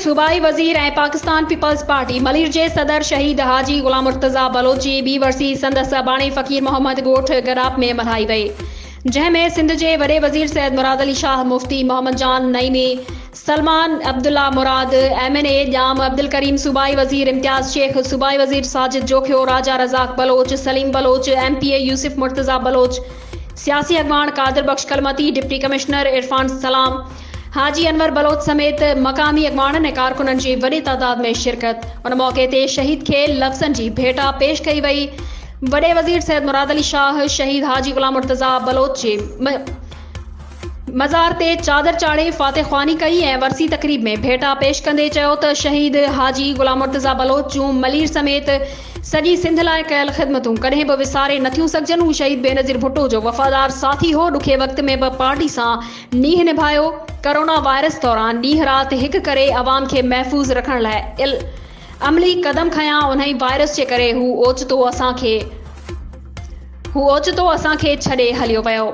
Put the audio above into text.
सूबाई वज़ीर ऐं पाकिस्तान पीपल्स पार्टी मलीर जे सदर शहीद हाजी गुलाम मुर्तज़ा बलोच जी ॿी वरसी संदसि अबाणी फ़कीर मोहम्मद ॻोठ गराब में मल्हाई वई, जंहिंमें सिंध जे वॾे वज़ीर सैयद मुराद अली शाह मुफ्ती मोहम्मद जान नईमी, सलमान अब्दुल्ला मुराद MNA ॼाम अब्दुल करीम सूबाई वज़ीर इम्तियाज़ शेख, सूबाई वज़ीर साजिद जोखियो, राजा रज़ाक बलोच, सलीम बलोच, MPA यूसुफ मुर्तज़ा बलोच, सियासी अगवान कादिर बख्श कलमती, डिप्टी कमिश्नर इरफान सलाम, हाजी अनवर बलोच समेत मकामी अगवाननि ऐं कारकुननि जी वॾी तादाद में शिरकत। उन मौक़े ते शहीद खे लफ़्ज़नि जी भेटा पेश कई वई। वॾे वज़ीर सैयद मुराद अली शाह शहीद हाजी गुलाम मुर्तज़ा बलोच जे मज़ार ते चादर चाढ़े फ़ातिह ख़्वानी कई ऐं वरसी तक़रीब में भेटा पेश कंदे चयो त शहीद हाजी गुलाम मुर्तज़ा बलोच जूं मलीर समेत सॼी सिंध लाइ कयल ख़िदमतूं कॾहिं बि विसारे नथियूं सघजनि। हू शहीद बेनज़ीर भुट्टो जो वफ़ादार साथी हो, ॾुखे वक़्त में बि पार्टी सां नीह निभायो। कोरोना वायरस दौरान ॾींहुं राति हिकु करे अवाम खे महफ़ूज़ रखण लाइ अमली क़दम खयां। उन्हीअ वायरस जे करे हू ओचितो असांखे छॾे हलियो वियो।